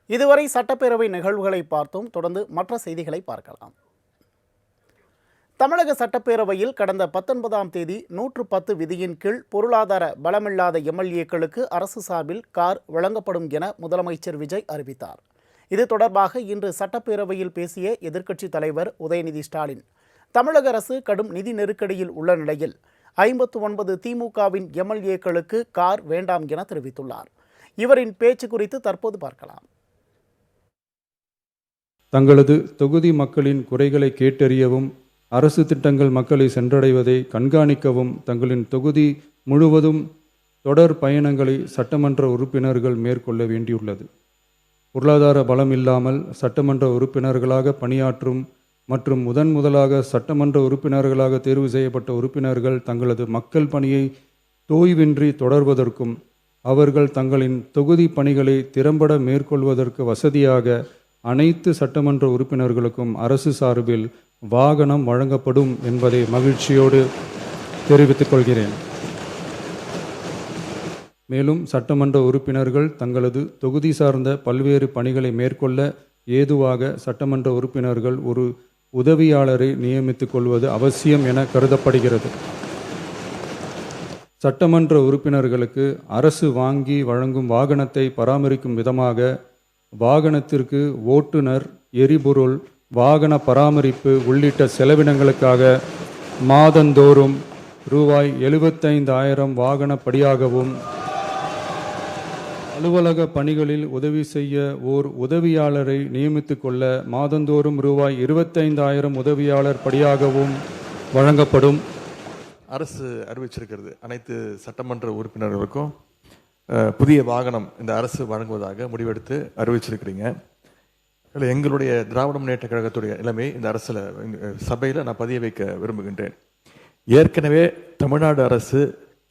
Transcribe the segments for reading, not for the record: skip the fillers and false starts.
இதுவரை சட்டப்பேரவை நிகழ்வுகளை பார்த்தோம். தொடர்ந்து மற்ற செய்திகளை பார்க்கலாம். தமிழக சட்டப்பேரவையில் கடந்த 19ஆம் தேதி 110 விதியின் கீழ் பொருளாதார பலமில்லாத எம்எல்ஏக்களுக்கு அரசு சார்பில் கார் வழங்கப்படும் என முதலமைச்சர் விஜய் அறிவித்தார். இது தொடர்பாக இன்று சட்டப்பேரவையில் பேசிய எதிர்க்கட்சித் தலைவர் உதயநிதி ஸ்டாலின், தமிழக அரசு கடும் நிதி நெருக்கடியில் உள்ள நிலையில் 59 திமுகவின் எம்எல்ஏக்களுக்கு கார் வேண்டாம் என தெரிவித்துள்ளார். இவரின் பேச்சு குறித்து தற்போது பார்க்கலாம். தங்களது தொகுதி மக்களின் குறைகளை கேட்டறியவும், அரசு திட்டங்கள் மக்களை சென்றடைவதை கண்காணிக்கவும் தங்களின் தொகுதி முழுவதும் தொடர் பயணங்களை சட்டமன்ற உறுப்பினர்கள் மேற்கொள்ள வேண்டியுள்ளது. பொருளாதார பலம் இல்லாமல் சட்டமன்ற உறுப்பினர்களாக பணியாற்றும் மற்றும் முதலாக சட்டமன்ற உறுப்பினர்களாக தேர்வு செய்யப்பட்ட உறுப்பினர்கள் தங்களது மக்கள் பணியை தோய்வின்றி தொடர்வதற்கும் அவர்கள் தங்களின் தொகுதி பணிகளை திறம்பட மேற்கொள்வதற்கு வசதியாக அனைத்து சட்டமன்ற உறுப்பினர்களுக்கும் அரசு சார்பில் வாகனம் வழங்கப்படும் என்பதை மகிழ்ச்சியோடு தெரிவித்துக் கொள்கிறேன். மேலும் சட்டமன்ற உறுப்பினர்கள் தங்களது தொகுதி சார்ந்த பல்வேறு பணிகளை மேற்கொள்ள ஏதுவாக சட்டமன்ற உறுப்பினர்கள் ஒரு உதவியாளரை நியமித்துக் கொள்வது அவசியம் என கருதப்படுகிறது. சட்டமன்ற உறுப்பினர்களுக்கு அரசு வாங்கி வழங்கும் வாகனத்தை பராமரிக்கும் விதமாக வாகனத்திற்கு ஓட்டுநர், எரிபொருள், வாகன பராமரிப்பு உள்ளிட்ட செலவினங்களுக்காக மாதந்தோறும் ரூபாய் 75,000 வாகனப்படியாகவும், அலுவலக பணிகளில் உதவி செய்ய ஓர் உதவியாளரை நியமித்துக் கொள்ள மாதந்தோறும் ரூபாய் 25,000 உதவியாளர் படியாகவும் வழங்கப்படும். அரசு அறிவிச்சிருக்கிறது, அனைத்து சட்டமன்ற உறுப்பினர்களுக்கும் புதிய வாகனம் இந்த அரசு வழங்குவதாக முடிவெடுத்து அறிவிச்சிருக்கிறீங்க. எங்களுடைய திராவிட முன்னேற்ற கழகத்துடைய நிலைமை இந்த அரசில் சபையில் நான் பதிய வைக்க விரும்புகின்றேன். ஏற்கனவே தமிழ்நாடு அரசு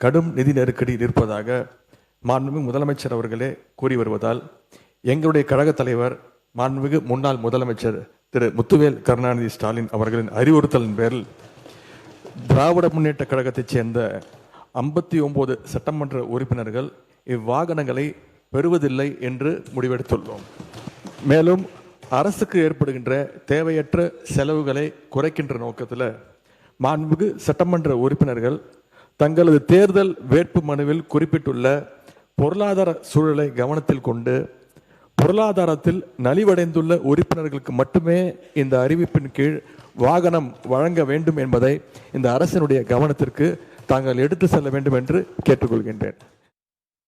கடும் நிதி நெருக்கடி இருப்பதாக மாண்புமிகு முதலமைச்சர் அவர்களே கூறி வருவதால் எங்களுடைய கழக தலைவர் மாண்புமிகு முன்னாள் முதலமைச்சர் திரு முத்துவேல் கருணாநிதி ஸ்டாலின் அவர்களின் அறிவுறுத்தலின் பேரில் திராவிட முன்னேற்ற கழகத்தைச் சேர்ந்த 59 சட்டமன்ற உறுப்பினர்கள் இவ்வாகனங்களை பெறுவதில்லை என்று முடிவெடுத்துள்ளோம். மேலும் அரசுக்கு ஏற்படுகின்ற தேவையற்ற செலவுகளை குறைக்கின்ற நோக்கத்தில் மாண்புமிகு சட்டமன்ற உறுப்பினர்கள் தங்களது தேர்தல் வேட்பு மனுவில் குறிப்பிட்டுள்ள பொருளாதார சூழலை கவனத்தில் கொண்டு பொருளாதாரத்தில் நலிவடைந்துள்ள உறுப்பினர்களுக்கு மட்டுமே இந்த அறிவிப்பின் கீழ் வாகனம் வழங்க வேண்டும் என்பதை இந்த அரசினுடைய கவனத்திற்கு தாங்கள் எடுத்து செல்ல வேண்டும் என்று கேட்டுக்கொள்கின்றேன்.